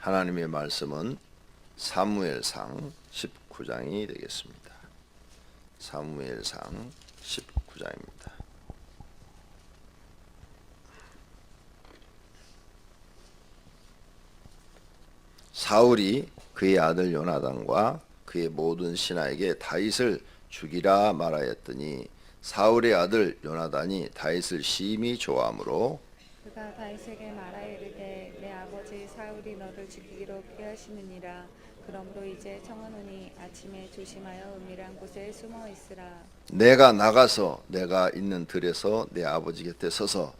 하나님의 말씀은 사무엘상 19장이 되겠습니다. 사무엘상 19장입니다. 사울이 그의 아들 요나단과 그의 모든 신하에게 다윗을 죽이라 말하였더니 사울의 아들 요나단이 다윗을 심히 좋아하므로 그가 다윗에게 말하이르되 내 아버지 사울이 너를 죽이기로 피하시느니라. 그러므로 이제 청하노니 아침에 조심하여 은밀한 곳에 숨어 있으라. 내가 나가서 내가 있는 들에서 내 아버지 곁에 서서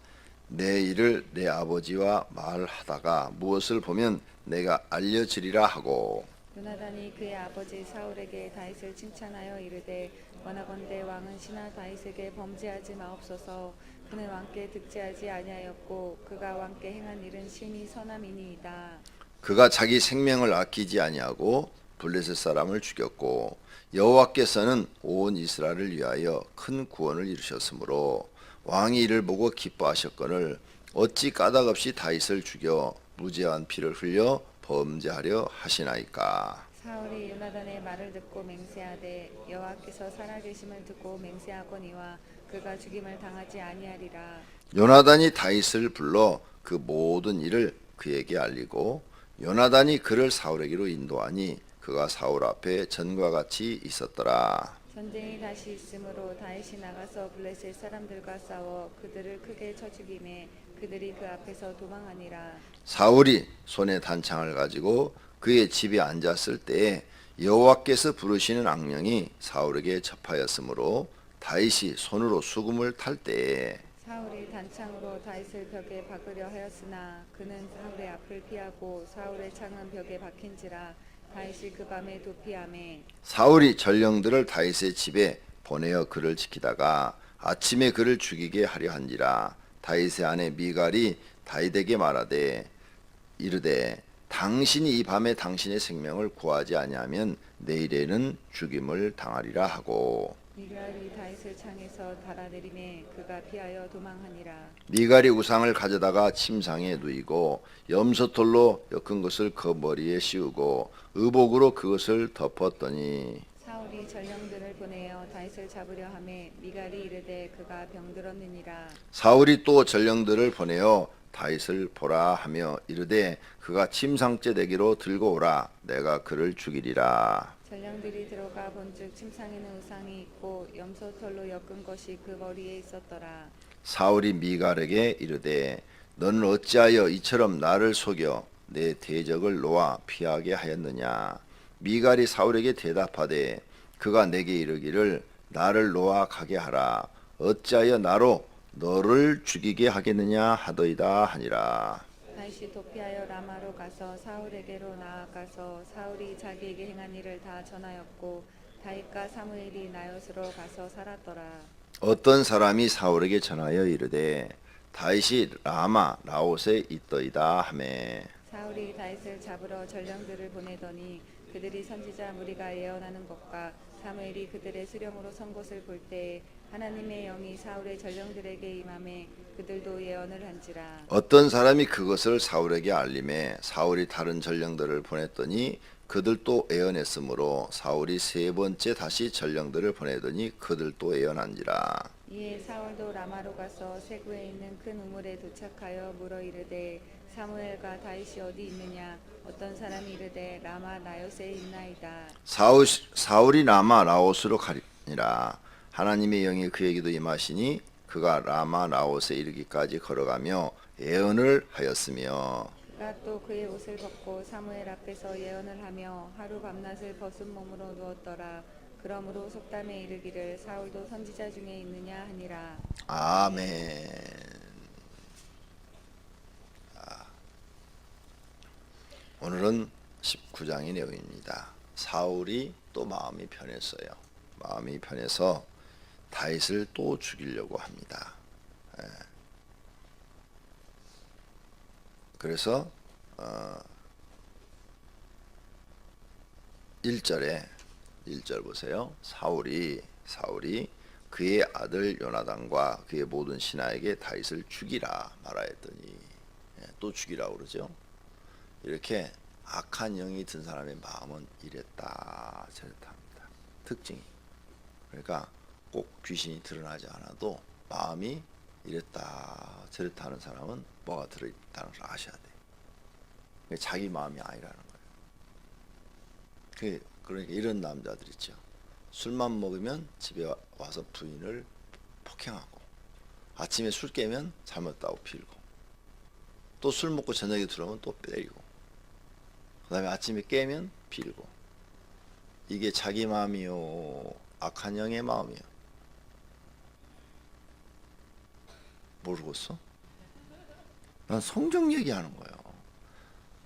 내 일을 내 아버지와 말하다가 무엇을 보면 내가 알려주리라 하고 요나단이 그의 아버지 사울에게 다윗을 칭찬하여 이르되 원하건대 왕은 신하 다윗에게 범죄하지 마옵소서. 그는 왕께 득죄하지 아니하였고 그가 왕께 행한 일은 심히 선함이니이다. 그가 자기 생명을 아끼지 아니하고 블레셋 사람을 죽였고 여호와께서는 온 이스라엘을 위하여 큰 구원을 이루셨으므로 왕이 이를 보고 기뻐하셨거늘 어찌 까닭없이 다윗을 죽여 무죄한 피를 흘려 범죄하려 하시나이까. 사울이 요나단의 말을 듣고 맹세하되 여호와께서 살아계심을 듣고 맹세하거니와 그가 죽임을 당하지 아니하리라. 요나단이 다윗을 불러 그 모든 일을 그에게 알리고 요나단이 그를 사울에게로 인도하니 그가 사울 앞에 전과 같이 있었더라. 전쟁이 다시 있으므로 다윗이 나가서 블레셋 사람들과 싸워 그들을 크게 쳐 죽이매 그들이 그 앞에서 도망하니라. 사울이 손에 단창을 가지고 그의 집에 앉았을 때에 여호와께서 부르시는 악령이 사울에게 접하였으므로 다윗이 손으로 수금을 탈 때에 사울이 단창으로 다윗을 벽에 박으려 하였으나 그는 사울의 앞을 피하고 사울의 창은 벽에 박힌지라. 다윗이 그 밤에 도피하매 사울이 전령들을 다윗의 집에 보내어 그를 지키다가 아침에 그를 죽이게 하려 한지라. 다윗의 아내 미갈이 다윗에게 말하되 이르되 당신이 이 밤에 당신의 생명을 구하지 아니하면 내일에는 죽임을 당하리라 하고 미갈이 다윗을 창에서 달아내리매 그가 피하여 도망하니라. 미갈이 우상을 가져다가 침상에 누이고 염소털로 엮은 것을 그 머리에 씌우고 의복으로 그것을 덮었더니 사울이 전령들을 보내어 다윗을 잡으려 하매 미갈이 이르되 그가 병들었느니라. 사울이 또 전령들을 보내어 다윗을 보라 하며 이르되 그가 침상째 내기로 들고 오라 내가 그를 죽이리라. 전령들이 들어가 본즉 침상에는 우상이 있고 염소털로 엮은 것이 그 머리에 있었더라. 사울이 미갈에게 이르되 너는 어찌하여 이처럼 나를 속여 내 대적을 놓아 피하게 하였느냐. 미갈이 사울에게 대답하되 그가 내게 이르기를 나를 놓아 가게 하라. 어찌하여 나로 너를 죽이게 하겠느냐 하더이다 하니라. 다윗이 도피하여 라마로 가서 사울에게로 나아가서 사울이 자기에게 행한 일을 다 전하였고 다윗과 사무엘이 나요스로 가서 살았더라. 어떤 사람이 사울에게 전하여 이르되 다윗이 라마 라옷에 있더이다 하매 사울이 다윗을 잡으러 전령들을 보내더니 그들이 선지자 무리가 예언하는 것과 사무엘이 그들의 수령으로 선 것을 볼 때에 하나님의 영이 사울의 전령들에게 임하매 그들도 예언을 한지라. 어떤 사람이 그것을 사울에게 알림해 사울이 다른 전령들을 보냈더니 그들도 예언했으므로 사울이 세 번째 다시 전령들을 보내더니 그들도 예언한지라. 이에 사울도 라마로 가서 세구에 있는 큰 우물에 도착하여 물어 이르되 사무엘과 다윗이 어디 있느냐. 어떤 사람이 이르되 라마 나요스에 있나이다. 사울이 라마 라옷으로 가니라. 하나님의 영이 그에게도 임하시니 그가 라마 라옷에 이르기까지 걸어가며 예언을 하였으며 그가 또 그의 옷을 벗고 사무엘 앞에서 예언을 하며 하루 밤낮을 벗은 몸으로 누웠더라. 그러므로 속담에 이르기를 사울도 선지자 중에 있느냐 하니라. 아멘. 오늘은 19장의 내용입니다. 사울이 또 마음이 편했어요. 마음이 편해서 다윗을 또 죽이려고 합니다. 그래서 1절 보세요. 사울이 그의 아들 요나단과 그의 모든 신하에게 다윗을 죽이라 말하였더니 또 죽이라고 그러죠. 이렇게 악한 영이 든 사람의 마음은 이랬다 저랬다 합니다. 특징이. 그러니까 꼭 귀신이 드러나지 않아도 마음이 이랬다 저랬다 하는 사람은 뭐가 들어있다는 걸 아셔야 돼요. 자기 마음이 아니라는 거예요. 그러니까 이런 남자들 있죠. 술만 먹으면 집에 와서 부인을 폭행하고, 아침에 술 깨면 잘못다고 빌고, 또 술 먹고 저녁에 들어오면 또 때리고, 그 다음에 아침에 깨면 빌고. 이게 자기 마음이요, 악한 영의 마음이요? 모르겠어? 난 성경 얘기하는 거예요.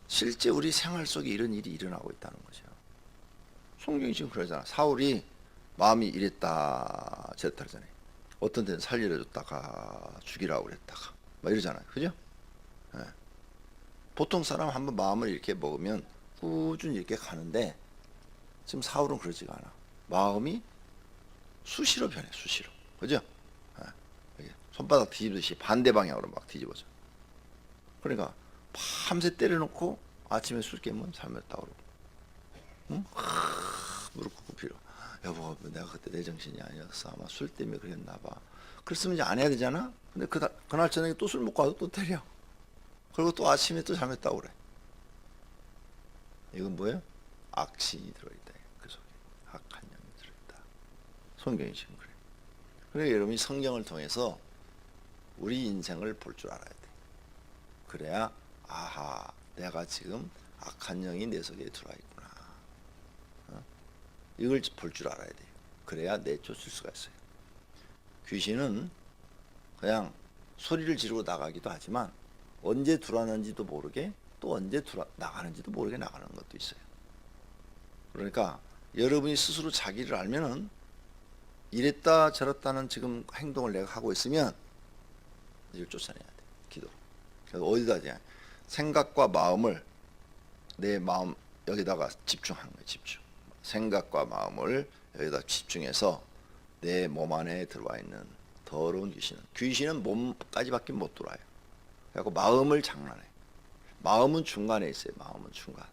실제 우리 생활 속에 이런 일이 일어나고 있다는 거죠. 성경이 지금 그러잖아. 사울이 마음이 이랬다 저랬다 그러잖아요. 어떤 데는 살리려 줬다가 죽이라고 그랬다가 막 이러잖아요. 그죠? 네. 보통 사람 한번 마음을 이렇게 먹으면 꾸준히 이렇게 가는데, 지금 사울은 그러지가 않아. 마음이 수시로 변해. 수시로. 그죠? 네. 손바닥 뒤집듯이 반대 방향으로 막 뒤집어져. 그러니까 밤새 때려놓고 아침에 술 깨면 잘못했다고 그러고, 응? 무릎 꿇고 빌어. 여보, 내가 그때 내 정신이 아니었어. 아마 술 때문에 그랬나 봐. 그랬으면 이제 안 해야 되잖아. 근데 그날 저녁에 또 술 먹고 와서 또 때려. 그리고 또 아침에 또 잘못했다고 그래. 이건 뭐예요? 악신이 들어있다. 그 속에 악한 영이 들어있다. 성경이 지금 그래. 그러니까 여러분이 성경을 통해서 우리 인생을 볼 줄 알아야 돼. 그래야 아하, 내가 지금 악한 영이 내 속에 들어와 있구나. 이걸 볼 줄 알아야 돼요. 그래야 내쫓을 수가 있어요. 귀신은 그냥 소리를 지르고 나가기도 하지만 언제 들어왔는지도 모르게, 또 언제 나가는지도 모르게 나가는 것도 있어요. 그러니까 여러분이 스스로 자기를 알면은, 이랬다 저랬다는 지금 행동을 내가 하고 있으면 이걸 쫓아내야 돼. 기도. 그래서 어디다 대 생각과 마음을, 내 마음 여기다가 집중하는 거예요. 집중. 생각과 마음을 여기다 집중해서 내 몸 안에 들어와 있는 더러운 귀신은 몸까지밖에 못 들어와요. 그래서 마음을 장난해. 마음은 중간에 있어요. 마음은 중간.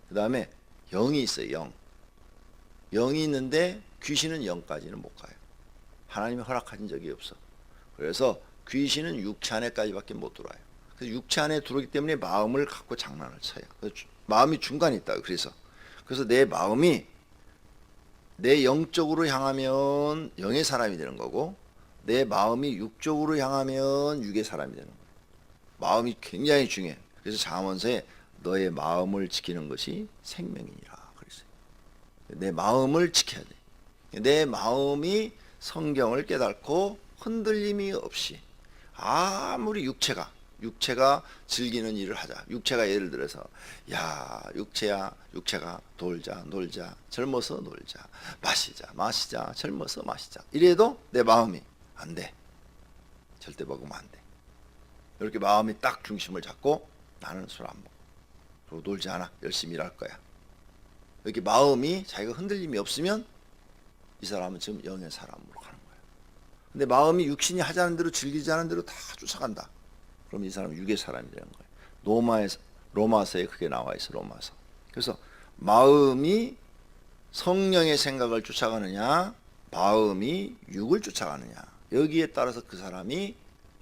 그 다음에 영이 있어요. 영. 영이 있는데 귀신은 영까지는 못 가요. 하나님이 허락하신 적이 없어. 그래서 귀신은 육체 안에까지밖에 못 들어와요. 그래서 육체 안에 들어오기 때문에 마음을 갖고 장난을 쳐요. 마음이 중간에 있다. 그래서 내 마음이 내 영적으로 향하면 영의 사람이 되는 거고, 내 마음이 육적으로 향하면 육의 사람이 되는 거예요. 마음이 굉장히 중요해. 그래서 잠언서에 너의 마음을 지키는 것이 생명이니라 그랬어요. 내 마음을 지켜야 돼. 내 마음이 성경을 깨닫고 흔들림이 없이, 아무리 육체가 즐기는 일을 하자. 육체가 예를 들어서, 야, 육체가 놀자, 젊어서 놀자, 마시자, 젊어서 마시자. 이래도 내 마음이 안 돼. 절대 먹으면 안 돼. 이렇게 마음이 딱 중심을 잡고, 나는 술 안 먹고, 그리고 놀지 않아. 열심히 일할 거야. 이렇게 마음이 자기가 흔들림이 없으면 이 사람은 지금 영의 사람으로 가는 거야. 근데 마음이 육신이 하자는 대로, 즐기지 않은 대로 다 쫓아간다. 그럼 이 사람은 육의 사람이 되는 거예요. 로마서에 그게 나와 있어. 로마서. 그래서 마음이 성령의 생각을 쫓아가느냐, 마음이 육을 쫓아가느냐, 여기에 따라서 그 사람이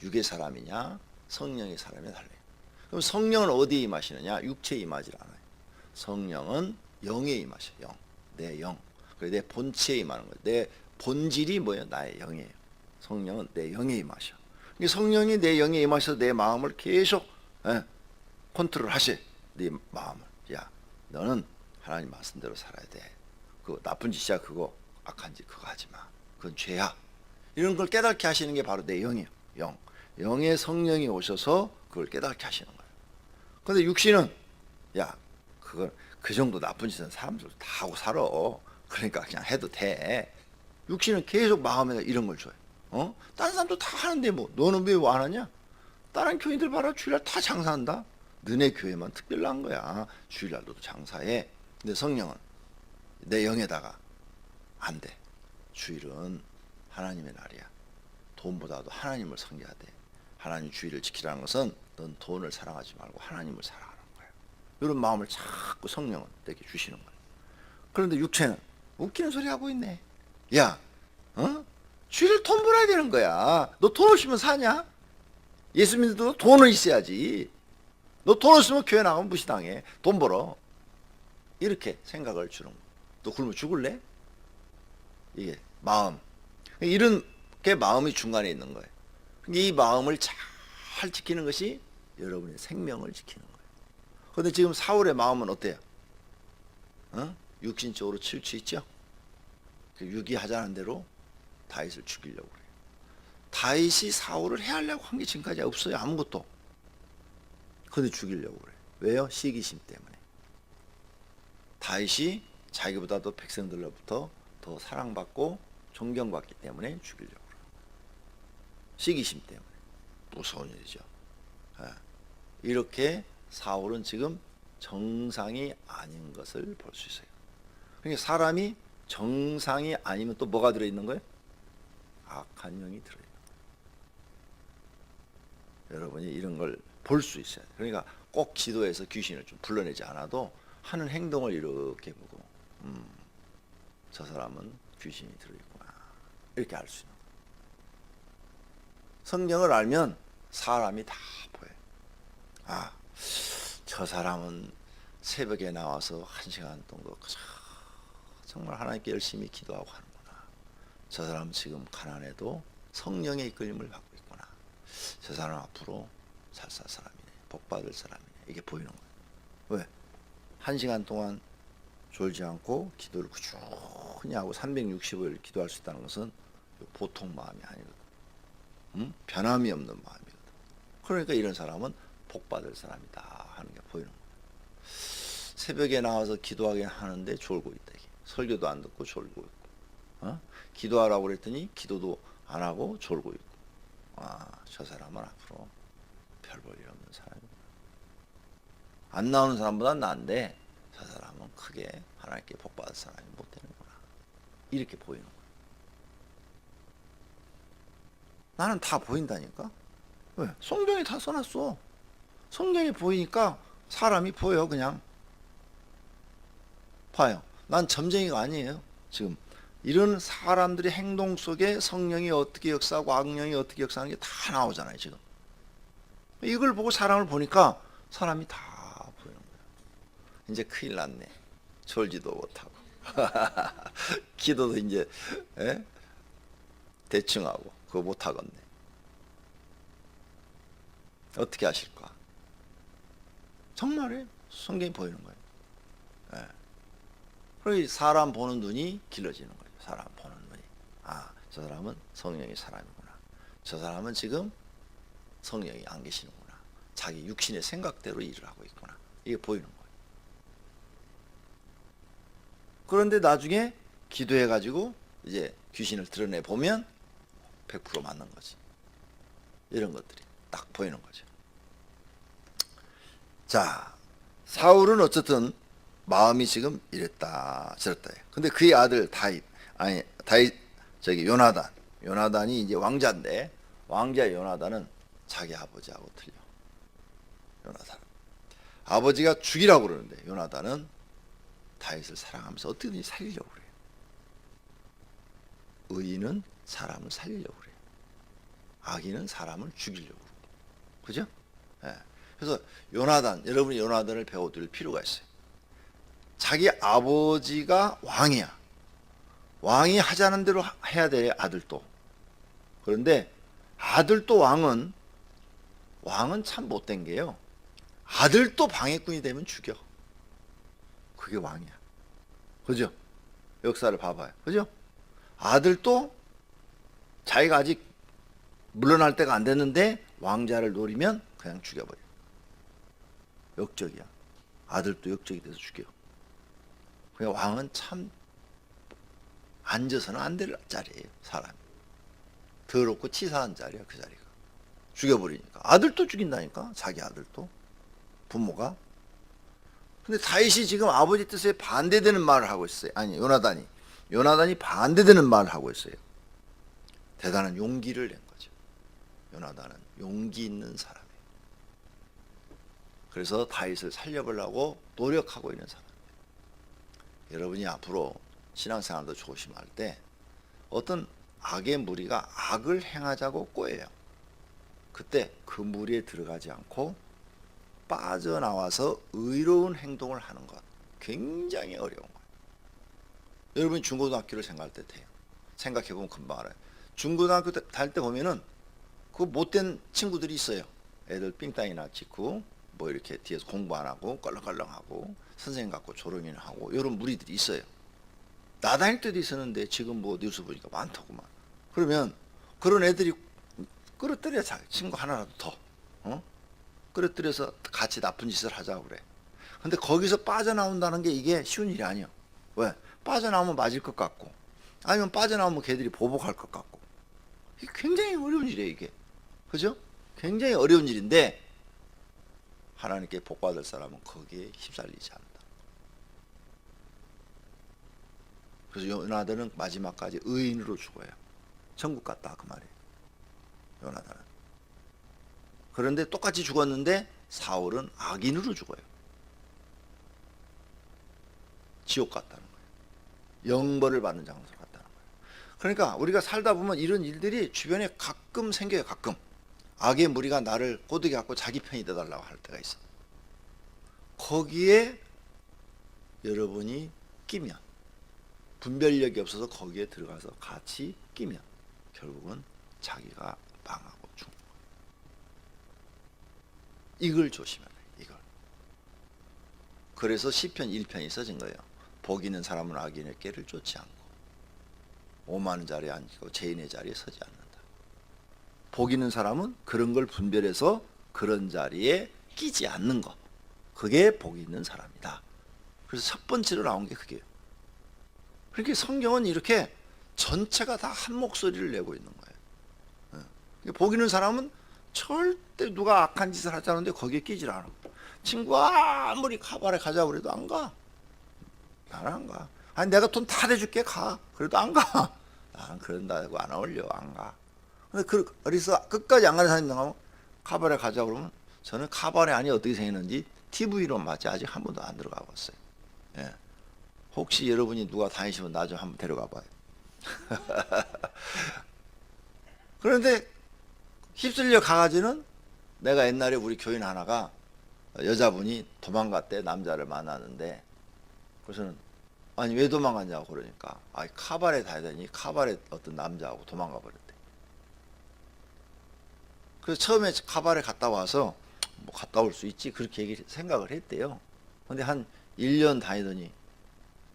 육의 사람이냐 성령의 사람이 달라요. 그럼 성령은 어디에 임하시느냐? 육체에 임하지 않아요. 성령은 영에 임하셔. 내 영. 그래, 내 본체에 임하는 거예요. 내 본질이 뭐예요? 나의 영이에요. 성령은 내 영에 임하셔. 성령이 내 영에 임하셔서 내 마음을 계속 컨트롤 하셔. 네 마음을. 야, 너는 하나님 말씀대로 살아야 돼. 그거 나쁜 짓이야. 그거 악한 짓 그거 하지 마. 그건 죄야. 이런 걸 깨닫게 하시는 게 바로 내 영이에요. 영의 성령이 오셔서 그걸 깨닫게 하시는 거예요. 그런데 육신은, 야, 그걸 그 정도 나쁜 짓은 사람들 다 하고 살아. 그러니까 그냥 해도 돼. 육신은 계속 마음에 이런 걸 줘요. 다른 사람도 다 하는데 뭐 너는 왜 안 하냐? 다른 교인들 봐라. 주일날 다 장사한다. 너네 교회만 특별한 거야. 주일날도 장사해. 근데 성령은 내 영에다가 안 돼. 주일은 하나님의 날이야. 돈보다도 하나님을 섬겨야 돼. 하나님 주일을 지키라는 것은 넌 돈을 사랑하지 말고 하나님을 사랑하는 거야. 이런 마음을 자꾸 성령은 내게 주시는 거예요. 그런데 육체는 웃기는 소리 하고 있네. 야, 주일 돈 벌어야 되는 거야. 너 돈 없으면 사냐? 예수 믿어도 돈은 있어야지. 너 돈 없으면 교회 나가면 무시당해. 돈 벌어. 이렇게 생각을 주는 거야. 너 굶어 죽을래? 이게 마음. 이런 게 마음이 중간에 있는 거예요. 이 마음을 잘 지키는 것이 여러분의 생명을 지키는 거예요. 그런데 지금 사울의 마음은 어때요? 육신적으로 치우쳐 있죠? 유기하자는 대로 다윗을 죽이려고 그래요. 다윗이 사울을 해하려고 한 게 지금까지 없어요. 아무것도. 그런데 죽이려고 그래요. 왜요? 시기심 때문에. 다윗이 자기보다도 백성들로부터 더 사랑받고 존경받기 때문에 죽이려고 그래요. 시기심 때문에. 무서운 일이죠. 이렇게 사울은 지금 정상이 아닌 것을 볼 수 있어요. 그러니까 사람이 정상이 아니면 또 뭐가 들어있는 거예요? 악한 영이 들어있는 거예요. 여러분이 이런 걸 볼 수 있어요. 그러니까 꼭 기도해서 귀신을 좀 불러내지 않아도 하는 행동을 이렇게 보고 저 사람은 귀신이 들어있구나 이렇게 알 수 있는 거예요. 성경을 알면 사람이 다 보여요. 아, 저 사람은 새벽에 나와서 1시간 동안 정말 하나님께 열심히 기도하고 하는구나. 저 사람은 지금 가난해도 성령의 이끌림을 받고 있구나. 저 사람 앞으로 잘 살 사람이네. 복 받을 사람이네. 이게 보이는 거예요. 왜? 1시간 동안 졸지 않고 기도를 꾸준히 하고 365일 기도할 수 있다는 것은 보통 마음이 아니거든. 변함이 없는 마음이거든. 그러니까 이런 사람은 복 받을 사람이다 하는 게 보이는 거예요. 새벽에 나와서 기도하긴 하는데 졸고 있다. 이게. 설교도 안 듣고 졸고 있고, 기도하라고 그랬더니 기도도 안 하고 졸고 있고. 저 사람은 앞으로 별 볼 일 없는 사람이구나. 안 나오는 사람보다 나은데 저 사람은 크게 하나님께 복 받을 사람이 못 되는구나. 이렇게 보이는 거예요. 나는 다 보인다니까. 왜? 성경에 다 써놨어. 성경이 보이니까 사람이 보여. 그냥 봐요. 난 점쟁이가 아니에요. 지금 이런 사람들의 행동 속에 성령이 어떻게 역사하고 악령이 어떻게 역사하는 게 다 나오잖아요. 지금 이걸 보고 사람을 보니까 사람이 다 보이는 거예요. 이제 큰일 났네. 졸지도 못하고 기도도 이제 대충 하고 그거 못하겠네. 어떻게 하실까? 정말이에요. 성경이 보이는 거예요. 그리고 사람 보는 눈이 길러지는 거예요. 사람 보는 눈이. 저 사람은 성령의 사람이구나. 저 사람은 지금 성령이 안 계시는구나. 자기 육신의 생각대로 일을 하고 있구나. 이게 보이는 거예요. 그런데 나중에 기도해가지고 이제 귀신을 드러내 보면 100% 맞는 거지. 이런 것들이 딱 보이는 거죠. 자, 사울은 어쨌든 마음이 지금 이랬다 저랬다. 근데 그의 아들 요나단이 이제 왕자인데 왕자 요나단은 자기 아버지하고 틀려. 요나단 아버지가 죽이라고 그러는데 요나단은 다윗을 사랑하면서 어떻게든지 살리려고 그래요. 의인은 사람을 살리려고 그래요. 악인은 사람을 죽이려고 그래요. 그죠? 그래서 여러분이 요나단을 배워둘 필요가 있어요. 자기 아버지가 왕이야. 왕이 하자는 대로 해야 돼. 아들도. 그런데 아들도 왕은 참 못된 게요. 아들도 방해꾼이 되면 죽여. 그게 왕이야. 그죠? 역사를 봐봐요. 그죠? 아들도 자기가 아직 물러날 때가 안 됐는데 왕자를 노리면 그냥 죽여버려. 역적이야. 아들도 역적이 돼서 죽여. 그냥 왕은 참 앉아서는 안 될 자리예요. 사람이. 더럽고 치사한 자리야. 그 자리가. 죽여버리니까. 아들도 죽인다니까. 자기 아들도. 부모가. 근데 다윗이 지금 아버지 뜻에 반대되는 말을 하고 있어요. 아니, 요나단이 반대되는 말을 하고 있어요. 대단한 용기를 낸 거죠. 요나단은 용기 있는 사람이에요. 그래서 다윗을 살려보려고 노력하고 있는 사람. 여러분이 앞으로 신앙생활도 조심할 때 어떤 악의 무리가 악을 행하자고 꼬여요. 그때 그 무리에 들어가지 않고 빠져나와서 의로운 행동을 하는 것, 굉장히 어려운 거예요. 여러분이 중고등학교를 생각할 때 돼요. 생각해보면 금방 알아요. 중고등학교 다닐 때 보면은 그 못된 친구들이 있어요. 애들 삥땅이나 찍고 뭐 이렇게 뒤에서 공부 안 하고 껄렁껄렁하고 선생님 갖고 조롱이나 하고 이런 무리들이 있어요. 나 다닐 때도 있었는데 지금 뭐 뉴스 보니까 많더구만. 그러면 그런 애들이 끌어들여 친구 하나라도 더 끌어들여서 같이 나쁜 짓을 하자고 그래. 근데 거기서 빠져나온다는 게 이게 쉬운 일이 아니야. 왜? 빠져나오면 맞을 것 같고 아니면 빠져나오면 걔들이 보복할 것 같고 이게 굉장히 어려운 일이에요 이게. 그죠? 굉장히 어려운 일인데 하나님께 복받을 사람은 거기에 휩쓸리지 않는다. 그래서 요나단은 마지막까지 의인으로 죽어요. 천국 갔다 그 말이에요. 요나단은. 그런데 똑같이 죽었는데 사울은 악인으로 죽어요. 지옥 갔다는 거예요. 영벌을 받는 장소로 갔다는 거예요. 그러니까 우리가 살다 보면 이런 일들이 주변에 가끔 생겨요. 가끔. 악의 무리가 나를 꼬드게 갖고 자기 편이 되달라고 할 때가 있어. 거기에 여러분이 끼면 분별력이 없어서 거기에 들어가서 같이 끼면 결국은 자기가 망하고 죽는 거예요. 이걸 조심해야 돼요. 이걸. 그래서 시편 1편이 써진 거예요. 복 있는 사람은 악인의 꾀를 쫓지 않고 오만한 자리에 앉고 죄인의 자리에 서지 않는다. 복 있는 사람은 그런 걸 분별해서 그런 자리에 끼지 않는 것. 그게 복 있는 사람이다. 그래서 첫 번째로 나온 게 그게요. 그러니까 성경은 이렇게 전체가 다 한 목소리를 내고 있는 거예요. 복 있는 사람은 절대 누가 악한 짓을 하자는데 거기에 끼질 않아. 친구가 아무리 카바레 가자고 그래도 안 가. 나는 안 가. 아니 내가 돈 다 대줄게 가. 그래도 안 가. 나는 그런다고 안 어울려. 안 가. 근데 그래서 끝까지 안 가는 사람이 나가면 카바레 가자 그러면 저는 카바레 안이 어떻게 생겼는지 TV로 맞지 아직 한 번도 안 들어가 봤어요. 예. 혹시 여러분이 누가 다니시면 나 좀 한번 데려가 봐요. 그런데 휩쓸려 가가지고는 내가 옛날에 우리 교인 하나가 여자분이 도망갔대. 남자를 만났는데 그래서는 아니 왜 도망갔냐고 그러니까 아니 카바레 다니더니 카바레 어떤 남자하고 도망가 버렸대. 그래서 처음에 카바레 갔다 와서 뭐 갔다 올 수 있지 그렇게 생각을 했대요. 근데 한 1년 다니더니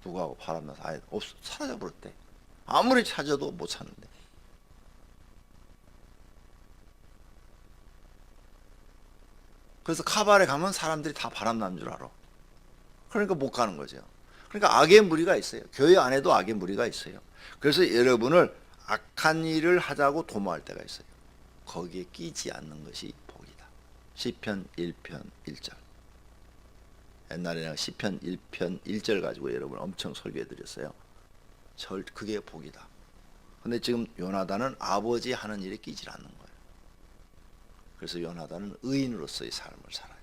누구하고 바람나서 아예 사라져 버렸대. 아무리 찾아도 못 찾는데. 그래서 카바레 가면 사람들이 다 바람난 줄 알아. 그러니까 못 가는 거죠. 그러니까 악의 무리가 있어요. 교회 안에도 악의 무리가 있어요. 그래서 여러분을 악한 일을 하자고 도모할 때가 있어요. 거기에 끼지 않는 것이 복이다. 시편 1편 1절. 옛날에 내가 시편 1편 1절 가지고 여러분 엄청 설교해 드렸어요. 그게 복이다. 근데 지금 요나단은 아버지 하는 일에 끼질 않는 거예요. 그래서 요나단은 의인으로서의 삶을 살아요.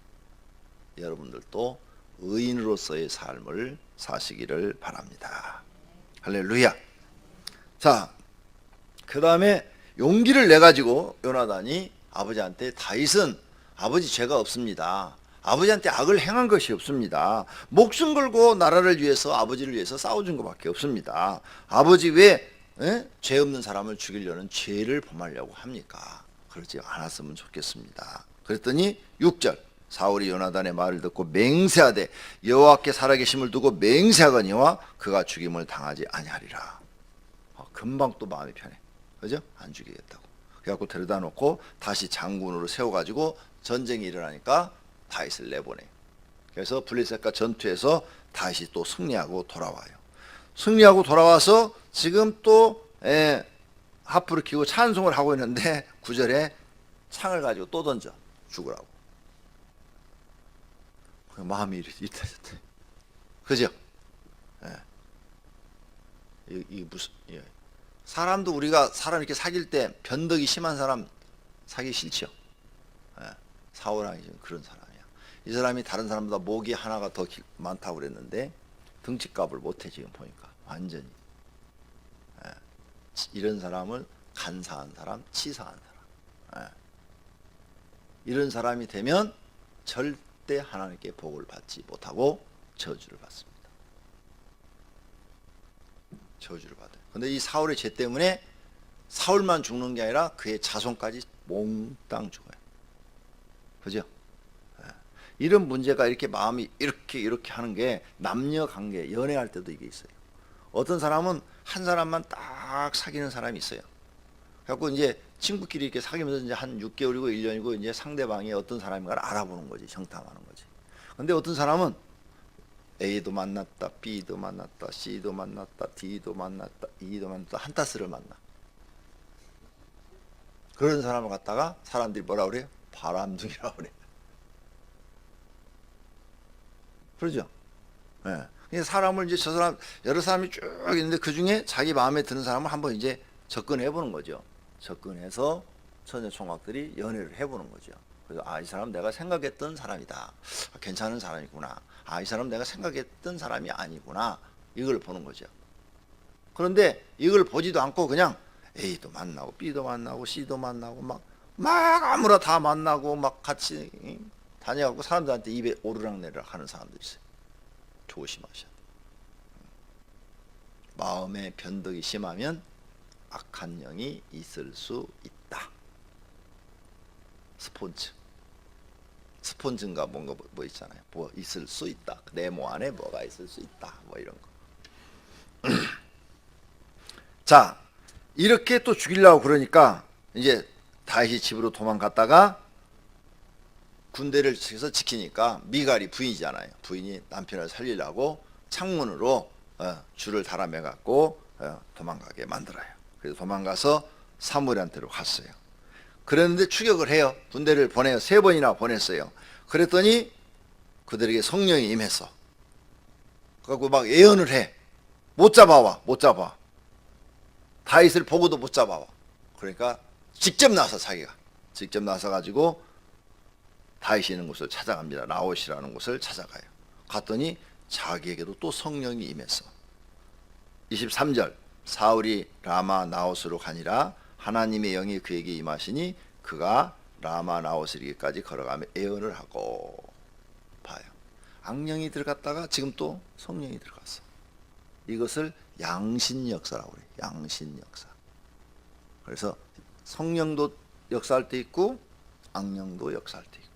여러분들도 의인으로서의 삶을 사시기를 바랍니다. 할렐루야. 자, 그 다음에 용기를 내가지고 요나단이 아버지한테 다윗은 아버지 죄가 없습니다. 아버지한테 악을 행한 것이 없습니다. 목숨 걸고 나라를 위해서 아버지를 위해서 싸워준 것밖에 없습니다. 아버지 왜 죄 없는 사람을 죽이려는 죄를 범하려고 합니까? 그러지 않았으면 좋겠습니다. 그랬더니 6절 사울이 요나단의 말을 듣고 맹세하되 여호와께 살아계심을 두고 맹세하거니와 그가 죽임을 당하지 아니하리라. 금방 또 마음이 편해. 그죠? 안 죽이겠다고. 그래갖고 데려다 놓고 다시 장군으로 세워가지고 전쟁이 일어나니까 다윗을 내보내. 그래서 블레셋과 전투에서 다윗이 또 승리하고 돌아와요. 승리하고 돌아와서 지금 또 하프를 키고 찬송을 하고 있는데 9절에 창을 가지고 또 던져 죽으라고. 마음이 이탈했대. 그죠? 이 무슨 사람도 우리가 사람 이렇게 사귈 때 변덕이 심한 사람 사기 싫죠. 사울왕이 지금 그런 사람이야. 이 사람이 다른 사람보다 목이 하나가 더 많다고 그랬는데 등치값을 못해 지금 보니까 완전히. 예. 이런 사람을 간사한 사람, 치사한 사람. 예. 이런 사람이 되면 절대 하나님께 복을 받지 못하고 저주를 받습니다. 저주를 받아요. 근데 이 사울의 죄 때문에 사울만 죽는 게 아니라 그의 자손까지 몽땅 죽어요. 그죠? 예. 이런 문제가 이렇게 마음이 이렇게 하는 게 남녀 관계, 연애할 때도 이게 있어요. 어떤 사람은 한 사람만 딱 사귀는 사람이 있어요. 그래갖고 이제 친구끼리 이렇게 사귀면서 이제 한 6개월이고 1년이고 이제 상대방이 어떤 사람인가를 알아보는 거지, 정탐하는 거지. 근데 어떤 사람은 A도 만났다, B도 만났다, C도 만났다, D도 만났다, E도 만났다, 한 따스를 만나. 그런 사람을 갖다가 사람들이 뭐라 그래요? 바람둥이라고 그래. 그러죠? 예. 네. 사람을 이제 저 사람, 여러 사람이 쭉 있는데 그 중에 자기 마음에 드는 사람을 한번 이제 접근해 보는 거죠. 접근해서 처녀 총각들이 연애를 해보는 거죠. 그래서 이 사람 내가 생각했던 사람이다. 괜찮은 사람이구나. 이 사람 내가 생각했던 사람이 아니구나. 이걸 보는 거죠. 그런데 이걸 보지도 않고 그냥 A도 만나고 B도 만나고 C도 만나고 막 아무나 다 만나고 막 같이 다녀갖고 사람들한테 입에 오르락내리락 하는 사람들이 있어요. 조심하셔야 돼요. 마음의 변덕이 심하면 악한 영이 있을 수 있다. 스폰지인가 뭔가 뭐 있잖아요. 뭐 있을 수 있다. 네모 안에 뭐가 있을 수 있다. 뭐 이런 거. 자, 이렇게 또 죽이려고 그러니까 이제 다윗이 집으로 도망갔다가 군대를 해서 지키니까 미갈이 부인이잖아요. 부인이 남편을 살리려고 창문으로 줄을 달아매 갖고 도망가게 만들어요. 그래서 도망가서 사무엘한테로 갔어요. 그랬는데 추격을 해요. 군대를 보내요. 3번이나 보냈어요. 그랬더니 그들에게 성령이 임했어. 그래갖고 막 예언을 해. 못 잡아와. 다윗을 보고도 못 잡아와. 그러니까 직접 나서 자기가 직접 나서 가지고 다윗이 있는 곳을 찾아갑니다. 나옷이라는 곳을 찾아가요. 갔더니 자기에게도 또 성령이 임했어. 23절 사울이 라마 나옷으로 가니라 하나님의 영이 그에게 임하시니 그가 라마 나옷을 이기까지 걸어가며 예언을 하고. 봐요. 악령이 들어갔다가 지금 또 성령이 들어갔어. 이것을 양신 역사라고 그래요. 양신 역사. 그래서 성령도 역사할 때 있고 악령도 역사할 때 있고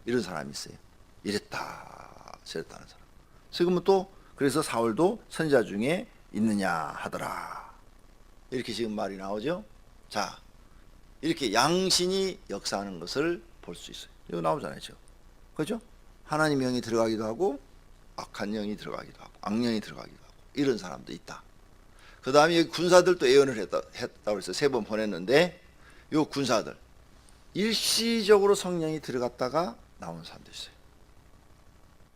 이런 사람이 있어요. 이랬다 저랬다는 사람. 지금은 또 그래서 사울도 선지자 중에 있느냐 하더라. 이렇게 지금 말이 나오죠. 자, 이렇게 양신이 역사하는 것을 볼 수 있어요. 이거 나오잖아요. 그죠? 하나님의 영이 들어가기도 하고 악한 영이 들어가기도 하고 악령이 들어가기도 하고 이런 사람도 있다. 그 다음에 군사들도 예언을 했다고 해서 3번 보냈는데 이 군사들 일시적으로 성령이 들어갔다가 나오는 사람도 있어요.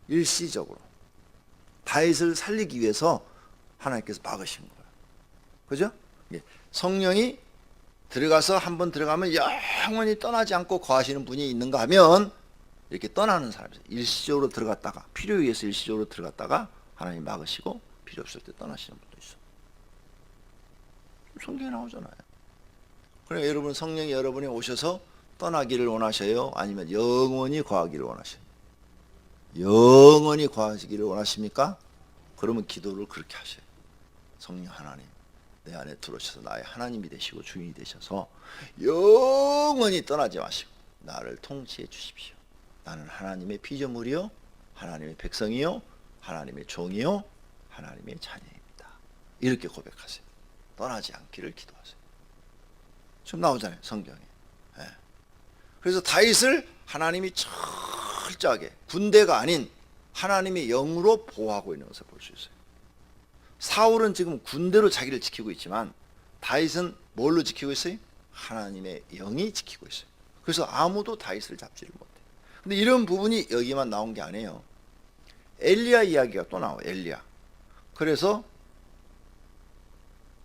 일시적으로 다윗을 살리기 위해서 하나님께서 막으신 거예요. 그죠? 성령이 들어가서 한번 들어가면 영원히 떠나지 않고 거하시는 분이 있는가 하면 이렇게 떠나는 사람이 있어요. 일시적으로 들어갔다가 필요에 의해서 일시적으로 들어갔다가 하나님 막으시고 필요 없을 때 떠나시는 분도 있어요. 성경에 나오잖아요. 그래 여러분 성령이 여러분이 오셔서 떠나기를 원하셔요? 아니면 영원히 거하기를 원하셔요? 영원히 거하시기를 원하십니까? 그러면 기도를 그렇게 하셔요. 성령 하나님 내 안에 들어오셔서 나의 하나님이 되시고 주인이 되셔서 영원히 떠나지 마시고 나를 통치해 주십시오. 나는 하나님의 피조물이요 하나님의 백성이요 하나님의 종이요 하나님의 자녀입니다. 이렇게 고백하세요. 떠나지 않기를 기도하세요. 지금 나오잖아요 성경에. 그래서 다윗을 하나님이 철저하게 군대가 아닌 하나님의 영으로 보호하고 있는 것을 볼 수 있어요. 사울은 지금 군대로 자기를 지키고 있지만 다윗은 뭘로 지키고 있어요? 하나님의 영이 지키고 있어요. 그래서 아무도 다윗을 잡지를 못해요. 근데 이런 부분이 여기만 나온 게 아니에요. 엘리야 이야기가 또 나와요. 엘리야. 그래서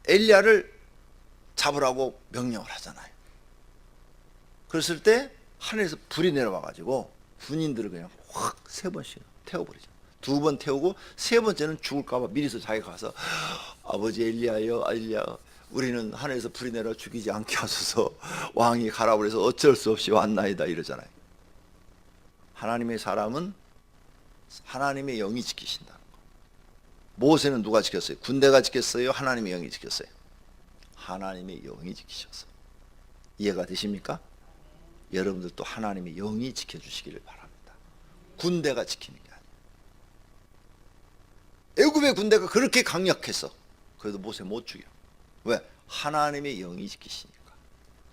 엘리야를 잡으라고 명령을 하잖아요. 그랬을 때 하늘에서 불이 내려와 가지고 군인들을 그냥 확 3번씩 태워버리죠. 2번 태우고 3번째는 죽을까봐 미리서 자기가 가서 아버지 엘리야여 엘리야 우리는 하늘에서 불이 내려 죽이지 않게 하소서 왕이 가라고 그래서 어쩔 수 없이 왔나이다 이러잖아요. 하나님의 사람은 하나님의 영이 지키신다는 거. 모세는 누가 지켰어요? 군대가 지켰어요? 하나님의 영이 지켰어요? 하나님의 영이 지키셔서. 이해가 되십니까? 여러분들도 하나님의 영이 지켜주시기를 바랍니다. 군대가 지키는 게 아니에요. 애굽의 군대가 그렇게 강력했어. 그래도 모세 못 죽여. 왜? 하나님의 영이 지키시니까.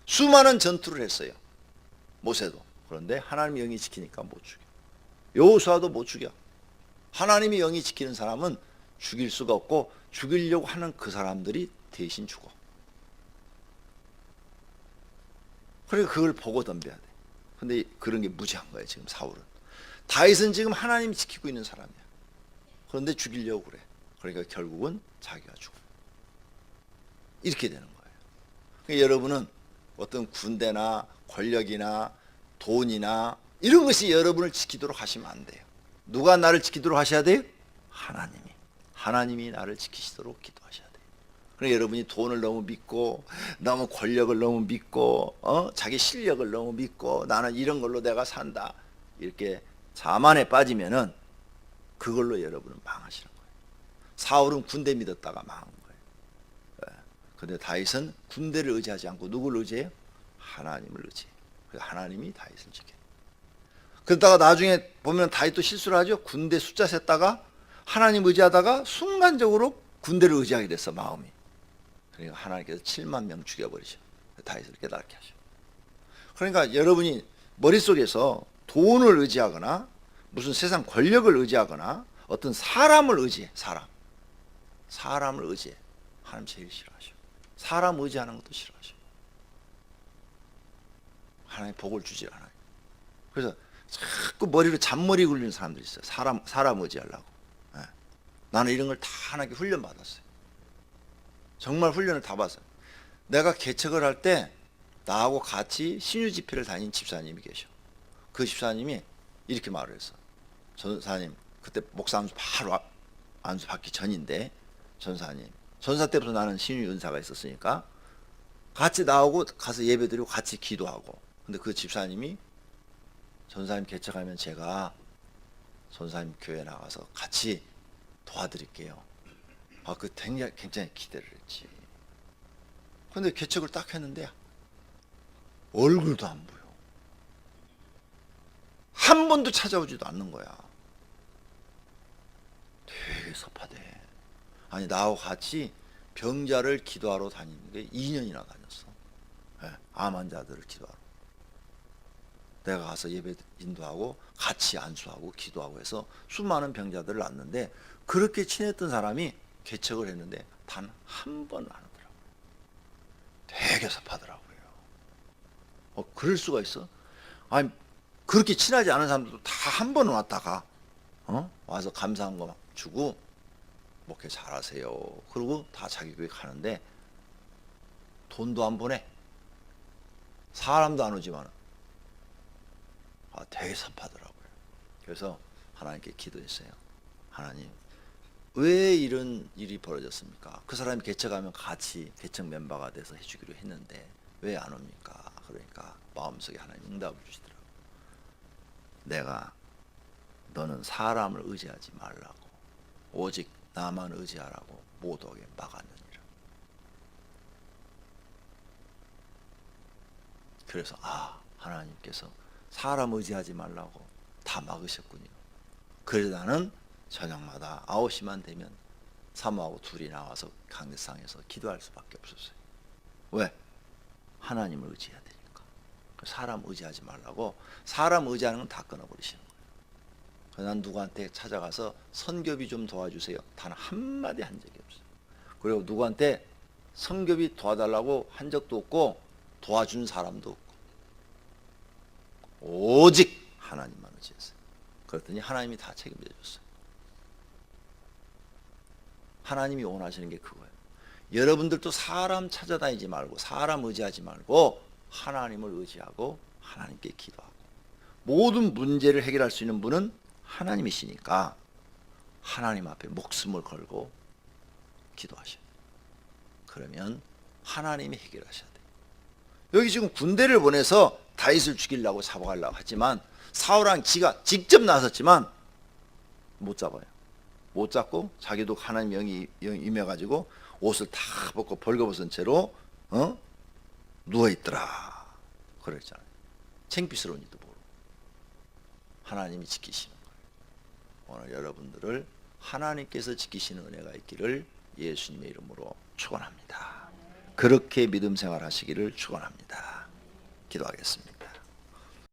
수많은 전투를 했어요. 모세도. 그런데 하나님의 영이 지키니까 못 죽여. 여호수아도 못 죽여. 하나님의 영이 지키는 사람은 죽일 수가 없고 죽이려고 하는 그 사람들이 대신 죽어. 그러니까 그걸 보고 덤벼야 돼. 근데 그런 게 무지한 거예요. 지금 사울은. 다윗은 지금 하나님이 지키고 있는 사람이야. 그런데 죽이려고 그래. 그러니까 결국은 자기가 죽어. 이렇게 되는 거예요. 그러니까 여러분은 어떤 군대나 권력이나 돈이나 이런 것이 여러분을 지키도록 하시면 안 돼요. 누가 나를 지키도록 하셔야 돼요? 하나님이 나를 지키시도록 기도하셔야 돼요. 그러니까 여러분이 돈을 너무 믿고 너무 권력을 너무 믿고 자기 실력을 너무 믿고 나는 이런 걸로 내가 산다 이렇게 자만에 빠지면은 그걸로 여러분은 망하시는 거예요. 사울은 군대 믿었다가 망한 거예요. 그런데 다윗은 군대를 의지하지 않고 누구를 의지해요? 하나님을 의지해요. 그래서 하나님이 다윗을 지켜요. 그러다가 나중에 보면 다윗도 실수를 하죠. 군대 숫자 셌다가 하나님 의지하다가 순간적으로 군대를 의지하게 됐어 마음이. 그러니까 하나님께서 7만 명 죽여버리셔. 다윗을 깨닫게 하셔. 그러니까 여러분이 머릿속에서 돈을 의지하거나 무슨 세상 권력을 의지하거나 어떤 사람을 의지해. 사람을 의지해. 하나님 제일 싫어하셔. 사람 의지하는 것도 싫어하셔. 하나님 복을 주지 않아요. 그래서 자꾸 머리로 잔머리 굴리는 사람들이 있어요. 사람 의지하려고. 네. 나는 이런 걸 다 하나님께 훈련 받았어요. 정말 훈련을 다 받았어요. 내가 개척을 할 때 나하고 같이 신유 집회를 다닌 집사님이 계셔. 그 집사님이 이렇게 말을 했어. 전사님, 그때 목사 안수 바로 안수 받기 전인데 전사님, 전사 때부터 나는 신유 은사가 있었으니까 같이 나오고 가서 예배드리고 같이 기도하고. 근데 그 집사님이 전사님 개척하면 제가 전사님 교회 나가서 같이 도와드릴게요. 그 굉장히 기대를 했지. 근데 개척을 딱 했는데 얼굴도 안 보여. 한 번도 찾아오지도 않는 거야. 되게 섭하대. 아니 나하고 같이 병자를 기도하러 다니는 게 2년이나 다녔어. 네, 암 환자들을 기도하러. 내가 가서 예배 인도하고 같이 안수하고 기도하고 해서 수많은 병자들을 낳는데 그렇게 친했던 사람이 개척을 했는데 단 한 번은 안 하더라고요. 되게 섭하더라고요. 그럴 수가 있어? 아니 그렇게 친하지 않은 사람들도 다 한 번은 왔다가 와서 감사한 거 막 주고 목회 잘하세요. 그리고 다 자기 교회 가는데 돈도 안 보내. 사람도 안 오지만 되게 섭하더라고요. 그래서 하나님께 기도했어요. 하나님, 왜 이런 일이 벌어졌습니까? 그 사람이 개척하면 같이 개척 멤버가 돼서 해주기로 했는데 왜 안 옵니까? 그러니까 마음속에 하나님 응답을 주시더라고요. 내가 너는 사람을 의지하지 말라고 오직 나만 의지하라고 못 오게 막았느니라. 그래서 하나님께서 사람 의지하지 말라고 다 막으셨군요. 그래서 나는 저녁마다 9시만 되면 사모하고 둘이 나와서 강대상에서 기도할 수밖에 없었어요. 왜? 하나님을 의지해야 되니까. 사람 의지하지 말라고. 사람 의지하는 건 다 끊어버리시는 거예요. 그래서 난 누구한테 찾아가서 선교비 좀 도와주세요. 단 한마디 한 적이 없어요. 그리고 누구한테 선교비 도와달라고 한 적도 없고 도와준 사람도 없고 오직 하나님만 의지했어요. 그랬더니 하나님이 다 책임져 줬어요. 하나님이 원하시는 게 그거예요. 여러분들도 사람 찾아다니지 말고 사람 의지하지 말고 하나님을 의지하고 하나님께 기도하고 모든 문제를 해결할 수 있는 분은 하나님이시니까 하나님 앞에 목숨을 걸고 기도하셔야 돼요. 그러면 하나님이 해결하셔야 돼요. 여기 지금 군대를 보내서 다윗을 죽이려고 잡아가려고 하지만 사울왕 지가 직접 나섰지만 못 잡아요. 못 잡고 자기도 하나님 영이 임해가지고 옷을 다 벗고 벌거벗은 채로 누워있더라 그랬잖아요. 창피스러운지도 모르고 하나님이 지키시는 거예요. 오늘 여러분들을 하나님께서 지키시는 은혜가 있기를 예수님의 이름으로 축원합니다. 그렇게 믿음 생활 하시기를 축원합니다. 기도하겠습니다.